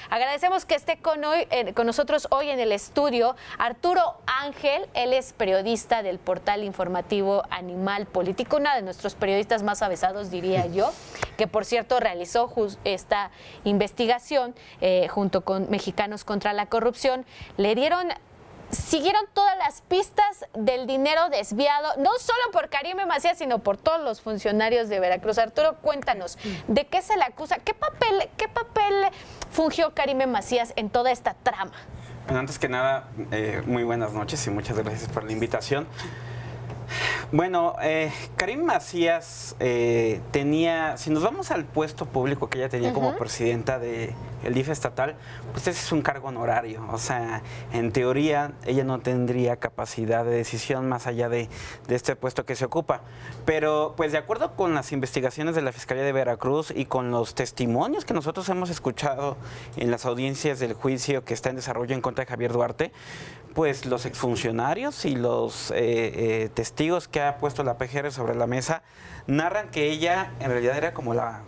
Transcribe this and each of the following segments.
Agradecemos que esté con nosotros hoy en el estudio Arturo Ángel. Él es periodista del portal informativo Animal Político, uno de nuestros periodistas más avesados, diría yo, que por cierto realizó esta investigación junto con Mexicanos contra la Corrupción. Siguieron todas las pistas del dinero desviado, no solo por Karime Macías, sino por todos los funcionarios de Veracruz. Arturo, cuéntanos, ¿de qué se le acusa? ¿Qué papel fungió Karime Macías en toda esta trama? Bueno, antes que nada, muy buenas noches y muchas gracias por la invitación. Bueno, Karime Macías tenía, si nos vamos al puesto público que ella tenía como presidenta del DIF estatal, pues ese es un cargo honorario. O sea, en teoría ella no tendría capacidad de decisión más allá de este puesto que se ocupa. Pero pues de acuerdo con las investigaciones de la Fiscalía de Veracruz y con los testimonios que nosotros hemos escuchado en las audiencias del juicio que está en desarrollo en contra de Javier Duarte, pues los exfuncionarios y los testigos que ha puesto la PGR sobre la mesa narran que ella en realidad era como la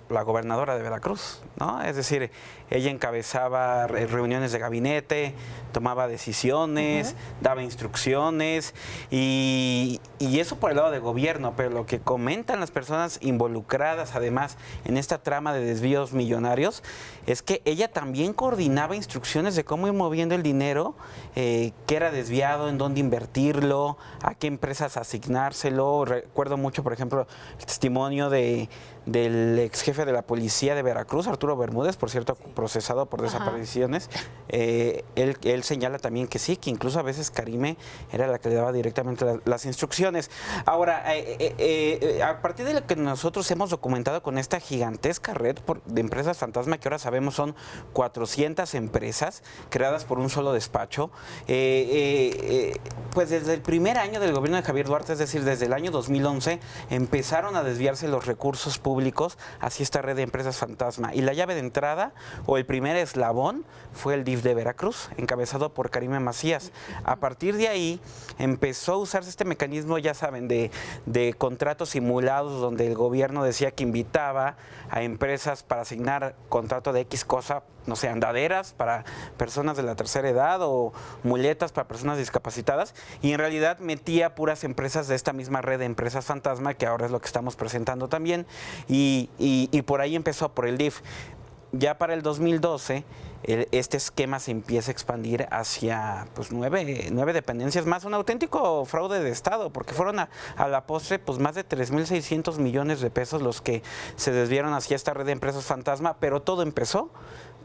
gobernadora de Veracruz, ¿no? Es decir, ella encabezaba reuniones de gabinete, tomaba decisiones, daba instrucciones y eso por el lado de gobierno, pero lo que comentan las personas involucradas además en esta trama de desvíos millonarios es que ella también coordinaba instrucciones de cómo ir moviendo el dinero, qué era desviado, en dónde invertirlo, a qué empresas asignárselo. Recuerdo mucho, por ejemplo, el testimonio del ex jefe de la policía de Veracruz, Arturo Bermúdez, por cierto, procesado por desapariciones. Él señala también que sí, que incluso a veces Karime era la que le daba directamente las instrucciones. Ahora, a partir de lo que nosotros hemos documentado con esta gigantesca red de empresas fantasma, que ahora sabemos son 400 empresas creadas por un solo despacho, pues desde el primer año del gobierno de Javier Duarte, es decir, desde el año 2011, empezaron a desviarse los recursos públicos hacia esta red de empresas fantasma. Y la llave de entrada, o el primer eslabón, fue el DIF de Veracruz, encabezado por Karime Macías. A partir de ahí empezó a usarse este mecanismo, ya saben, de contratos simulados, donde el gobierno decía que invitaba a empresas para asignar contrato de X cosa, no sé, andaderas para personas de la tercera edad o muletas para personas discapacitadas, y en realidad metía puras empresas de esta misma red de empresas fantasma, que ahora es lo que estamos presentando también, y por ahí empezó, por el DIF. Ya para el 2012, este esquema se empieza a expandir hacia pues, nueve dependencias más, un auténtico fraude de Estado, porque fueron a la postre pues, más de 3.600 millones de pesos los que se desviaron hacia esta red de empresas fantasma, pero todo empezó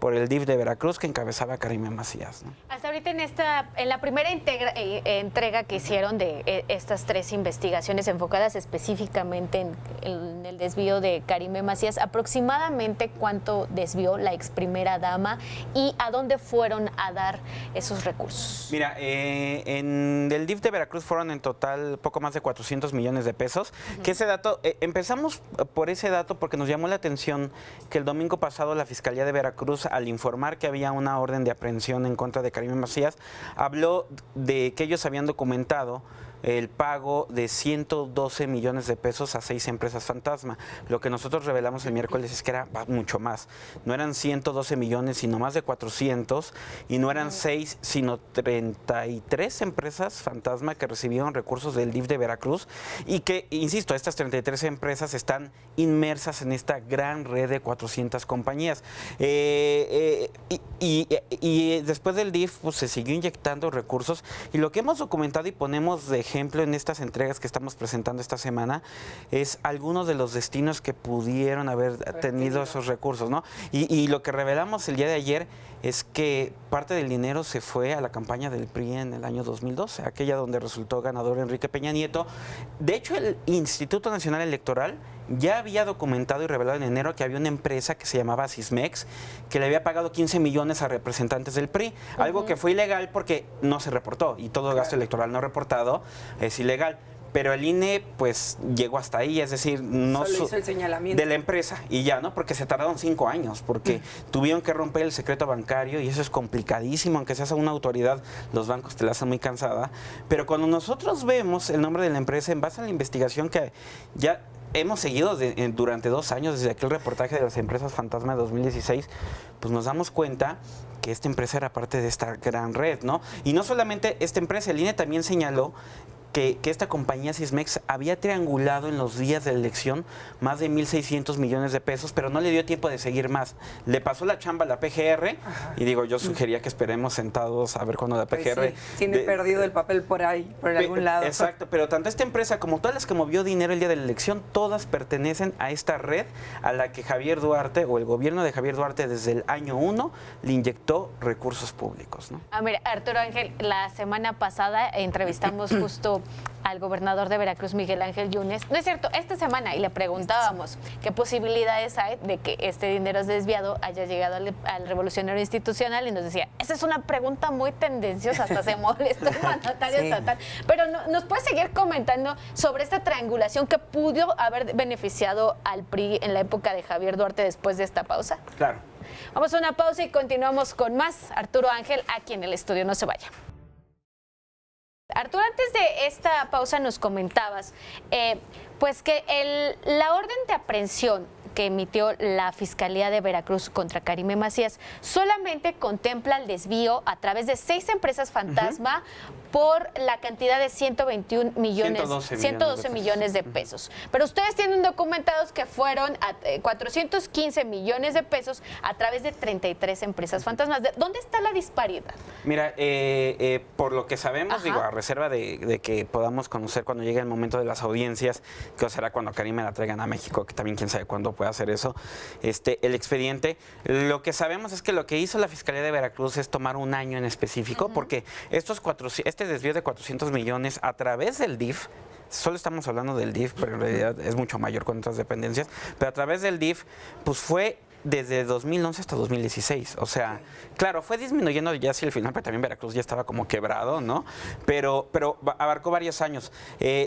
por el DIF de Veracruz que encabezaba Karime Macías, ¿no? Hasta ahorita en la primera entrega que hicieron de estas 3 investigaciones enfocadas específicamente en el desvío de Karime Macías, aproximadamente cuánto desvió la ex primera dama y a dónde fueron a dar esos recursos. Mira, en el DIF de Veracruz fueron en total poco más de 400 millones de pesos, que ese dato, empezamos por ese dato porque nos llamó la atención que el domingo pasado la Fiscalía de Veracruz, al informar que había una orden de aprehensión en contra de Karime Macías, habló de que ellos habían documentado el pago de 112 millones de pesos a 6 empresas fantasma. Lo que nosotros revelamos el miércoles es que era mucho más. No eran 112 millones, sino más de 400, y no eran 6, sino 33 empresas fantasma que recibieron recursos del DIF de Veracruz, y que, insisto, estas 33 empresas están inmersas en esta gran red de 400 compañías. Y después del DIF pues, se siguió inyectando recursos, y lo que hemos documentado y ponemos de ejemplo en estas entregas que estamos presentando esta semana es algunos de los destinos que pudieron haber tenido esos recursos, ¿no? Y lo que revelamos el día de ayer es que parte del dinero se fue a la campaña del PRI en el año 2012, aquella donde resultó ganador Enrique Peña Nieto. De hecho, el Instituto Nacional Electoral ya había documentado y revelado en enero que había una empresa que se llamaba Sismex, que le había pagado 15 millones a representantes del PRI, algo que fue ilegal porque no se reportó, y todo gasto electoral no reportado es ilegal. Pero el INE, pues, llegó hasta ahí, es decir, no solo hizo el señalamiento de la empresa y ya, ¿no? Porque se tardaron 5 años, porque tuvieron que romper el secreto bancario, y eso es complicadísimo, aunque seas una autoridad, los bancos te la hacen muy cansada. Pero cuando nosotros vemos el nombre de la empresa, en base a la investigación que ya hemos seguido durante 2 años, desde aquel reportaje de las empresas fantasma de 2016, pues nos damos cuenta que esta empresa era parte de esta gran red, ¿no? Y no solamente esta empresa, el INE también señaló que esta compañía Sismex había triangulado en los días de la elección más de 1.600 millones de pesos, pero no le dio tiempo de seguir más. Le pasó la chamba a la PGR. Ajá. Y digo, yo sugería que esperemos sentados a ver cuando la PGR... Pues sí, tiene perdido el papel por ahí, por algún lado. Exacto, pero tanto esta empresa como todas las que movió dinero el día de la elección, todas pertenecen a esta red a la que Javier Duarte o el gobierno de Javier Duarte desde el año 1 le inyectó recursos públicos, ¿no? Mira, Arturo Ángel, la semana pasada entrevistamos justo al gobernador de Veracruz, Miguel Ángel Yunes. No es cierto, esta semana, y le preguntábamos qué posibilidades hay de que este dinero desviado haya llegado al revolucionario institucional, y nos decía, esa es una pregunta muy tendenciosa, hasta se molestó el mandatario estatal. Pero ¿nos puede seguir comentando sobre esta triangulación que pudo haber beneficiado al PRI en la época de Javier Duarte después de esta pausa? Claro. Vamos a una pausa y continuamos con más. Arturo Ángel, aquí en el estudio, no se vaya. Arturo, antes de esta pausa nos comentabas pues que la orden de aprehensión que emitió la Fiscalía de Veracruz contra Karime Macías solamente contempla el desvío a través de 6 empresas fantasma por la cantidad de 121 millones, 112 millones de pesos. Pero ustedes tienen documentados que fueron a 415 millones de pesos a través de 33 empresas fantasmas. ¿Dónde está la disparidad? Mira, por lo que sabemos, digo, a reserva de que podamos conocer cuando llegue el momento de las audiencias, que será cuando Karime la traigan a México, que también quién sabe cuándo puede hacer eso, el expediente. Lo que sabemos es que lo que hizo la Fiscalía de Veracruz es tomar un año en específico, porque este desvío de 400 millones a través del DIF, solo estamos hablando del DIF, pero en realidad es mucho mayor con otras dependencias, pero a través del DIF, pues fue desde 2011 hasta 2016. O sea, claro, fue disminuyendo ya hacia el final, pero también Veracruz ya estaba como quebrado, ¿no? Pero abarcó varios años.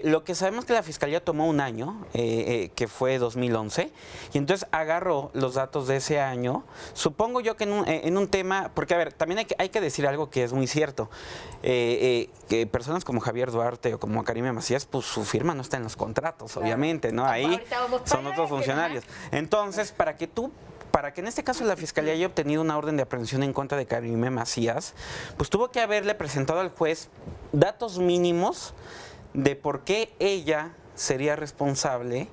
Lo que sabemos es que la Fiscalía tomó un año, que fue 2011, y entonces agarró los datos de ese año. Supongo yo que en un tema, porque a ver, también hay que decir algo que es muy cierto, que personas como Javier Duarte o como Karime Macías, pues su firma no está en los contratos, obviamente, ¿no? Ahí son otros funcionarios. Entonces, para que en este caso la Fiscalía haya obtenido una orden de aprehensión en contra de Karime Macías, pues tuvo que haberle presentado al juez datos mínimos de por qué ella sería responsable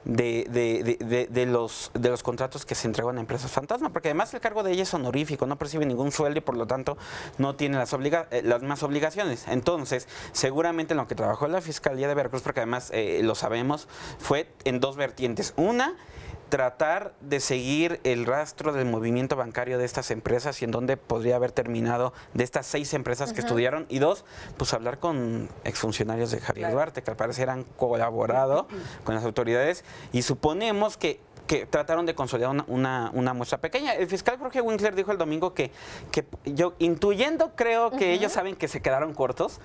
de los contratos que se entregan a empresas fantasma, porque además el cargo de ella es honorífico, no percibe ningún sueldo y por lo tanto no tiene las más obligaciones. Entonces, seguramente en lo que trabajó la Fiscalía de Veracruz, porque además lo sabemos, fue en 2 vertientes. Una, tratar de seguir el rastro del movimiento bancario de estas empresas y en dónde podría haber terminado de estas 6 empresas que estudiaron. Y 2, pues hablar con exfuncionarios de Javier Duarte, que al parecer han colaborado con las autoridades y suponemos que trataron de consolidar una muestra pequeña. El fiscal Jorge Winkler dijo el domingo que yo intuyendo creo que ellos saben que se quedaron cortos,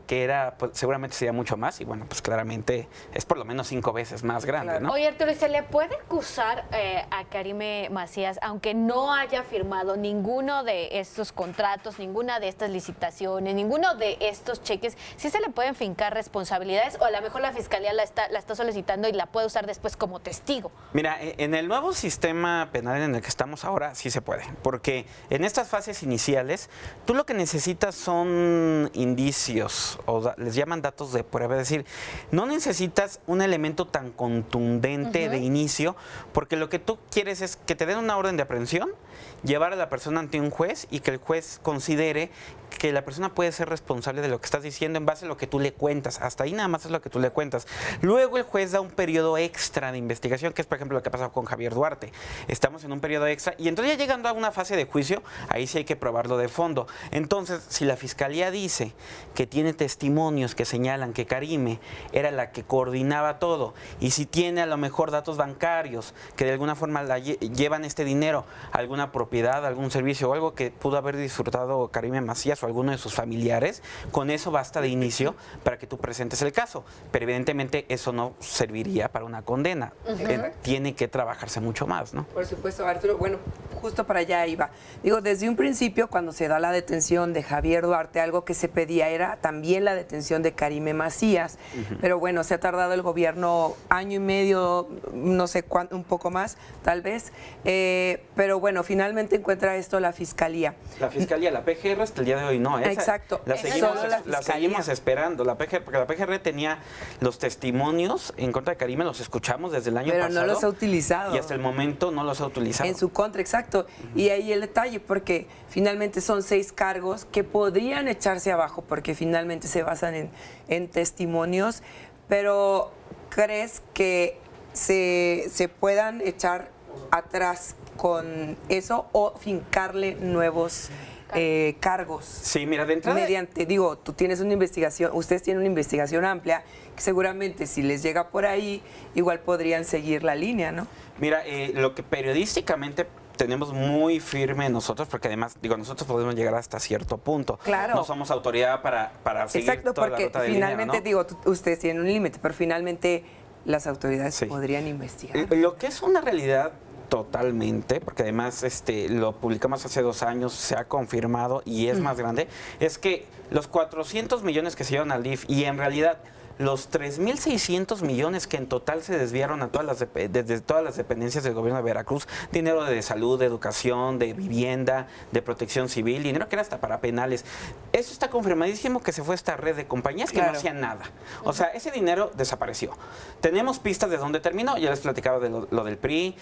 que era, pues, seguramente sería mucho más y bueno, pues claramente es por lo menos 5 veces más grande, ¿no? Oye, Arturo, ¿y se le puede acusar a Karime Macías, aunque no haya firmado ninguno de estos contratos, ninguna de estas licitaciones, ninguno de estos cheques, sí se le pueden fincar responsabilidades o a lo mejor la Fiscalía la está solicitando y la puede usar después como testigo? Mira, en el nuevo sistema penal en el que estamos ahora sí se puede, porque en estas fases iniciales tú lo que necesitas son indicios o les llaman datos de prueba, es decir, no necesitas un elemento tan contundente de inicio, porque lo que tú quieres es que te den una orden de aprehensión, llevar a la persona ante un juez y que el juez considere que la persona puede ser responsable de lo que estás diciendo en base a lo que tú le cuentas. Hasta ahí nada más es lo que tú le cuentas. Luego el juez da un periodo extra de investigación, que es por ejemplo lo que ha pasado con Javier Duarte. Estamos en un periodo extra y entonces ya llegando a una fase de juicio, ahí sí hay que probarlo de fondo. Entonces, si la Fiscalía dice que tiene testimonios que señalan que Karime era la que coordinaba todo y si tiene a lo mejor datos bancarios que de alguna forma llevan este dinero a alguna propiedad, algún servicio o algo que pudo haber disfrutado Karime Macías o alguno de sus familiares, con eso basta de inicio para que tú presentes el caso. Pero evidentemente eso no serviría para una condena. Tiene que trabajarse mucho más, ¿no? Por supuesto, Arturo. Bueno, justo para allá iba. Digo, desde un principio, cuando se da la detención de Javier Duarte, algo que se pedía era también la detención de Karime Macías. Pero bueno, se ha tardado el gobierno año y medio, no sé cuánto, un poco más, tal vez. Pero bueno, finalmente encuentra esto la Fiscalía. La Fiscalía, la PGR hasta el día de hoy no. Exacto. La Fiscalía. seguimos esperando. Porque la PGR tenía los testimonios en contra de Karime, los escuchamos desde el año pasado. Pero no los ha utilizado. Y hasta el momento no los ha utilizado. En su contra, exacto. Y ahí el detalle, porque finalmente son 6 cargos que podrían echarse abajo, porque finalmente se basan en testimonios, pero ¿crees que se puedan echar atrás con eso o fincarle nuevos cargos? Sí, mira, de entrada... Mediante, tú tienes una investigación, ustedes tienen una investigación amplia, que seguramente si les llega por ahí, igual podrían seguir la línea, ¿no? Mira, lo que periodísticamente tenemos muy firme nosotros, porque además, nosotros podemos llegar hasta cierto punto. Claro. No somos autoridad para seguir Exacto, toda la porque ruta del finalmente, dinero, ¿no? ustedes tienen un límite, pero finalmente las autoridades podrían investigar. Lo que es una realidad totalmente, porque además lo publicamos hace 2 años, se ha confirmado y es más grande, es que los 400 millones que se llevan al DIF y en realidad los 3.600 millones que en total se desviaron a desde todas las dependencias del gobierno de Veracruz, dinero de salud, de educación, de vivienda, de protección civil, dinero que era hasta para penales. Eso está confirmadísimo que se fue esta red de compañías que no hacían nada. O sea, ese dinero desapareció. Tenemos pistas de dónde terminó, ya les platicaba de lo del PRI.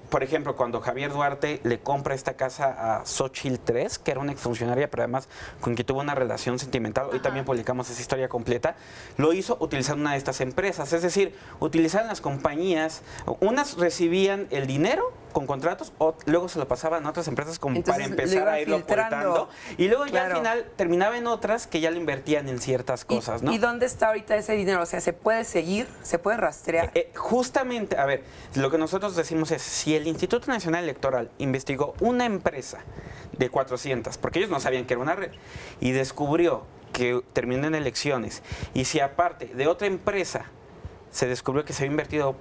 Por ejemplo, cuando Javier Duarte le compra esta casa a Xochitl 3, que era una exfuncionaria, pero además con quien tuvo una relación sentimental, hoy también publicamos esa historia completa, lo hizo utilizando una de estas empresas, es decir, utilizaban las compañías, unas recibían el dinero con contratos o luego se lo pasaban a otras empresas como Entonces, para empezar a irlo ocultando y luego ya al final terminaba en otras que ya lo invertían en ciertas cosas, ¿no? ¿Y dónde está ahorita ese dinero? O sea, ¿se puede seguir? ¿Se puede rastrear? Justamente, a ver, lo que nosotros decimos es, si el Instituto Nacional Electoral investigó una empresa de 400, porque ellos no sabían que era una red, y descubrió que terminó en elecciones, y si aparte de otra empresa se descubrió que se había invertido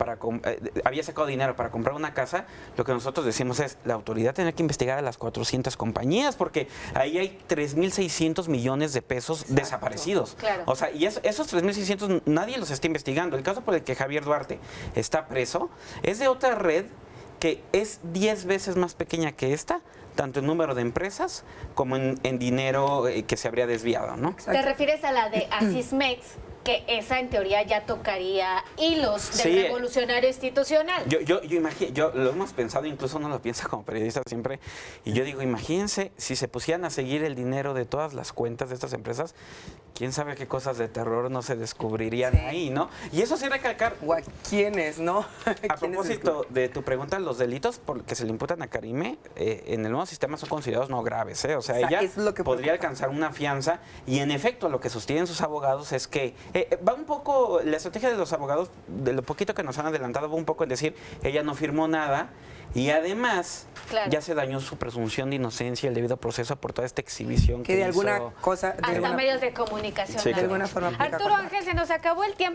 había sacado dinero para comprar una casa, lo que nosotros decimos es, la autoridad tiene que investigar a las 400 compañías, porque ahí hay 3.600 millones de pesos desaparecidos. Claro. O sea, y esos 3.600 nadie los está investigando. El caso por el que Javier Duarte está preso es de otra red que es 10 veces más pequeña que esta, tanto en número de empresas como en dinero que se habría desviado, ¿no? ¿Te refieres a la de Asismex? Que esa en teoría ya tocaría hilos del revolucionario institucional. Yo imagino, lo hemos pensado, incluso uno lo piensa como periodista siempre, y yo digo, imagínense si se pusieran a seguir el dinero de todas las cuentas de estas empresas, quién sabe qué cosas de terror no se descubrirían ahí, ¿no? Y eso sí recalcar. ¿O a quiénes, no? A propósito de tu pregunta, los delitos que se le imputan a Karime en el nuevo sistema son considerados no graves, ¿eh? O sea, ella es lo que podría alcanzar una fianza y en efecto lo que sostienen sus abogados es que va un poco, la estrategia de los abogados, de lo poquito que nos han adelantado, va un poco en decir, ella no firmó nada y además ya se dañó su presunción de inocencia, el debido proceso por toda esta exhibición que de hizo. alguna cosa... Hasta medios de comunicación. Sí, de alguna forma. Arturo Ángel, se nos acabó el tiempo.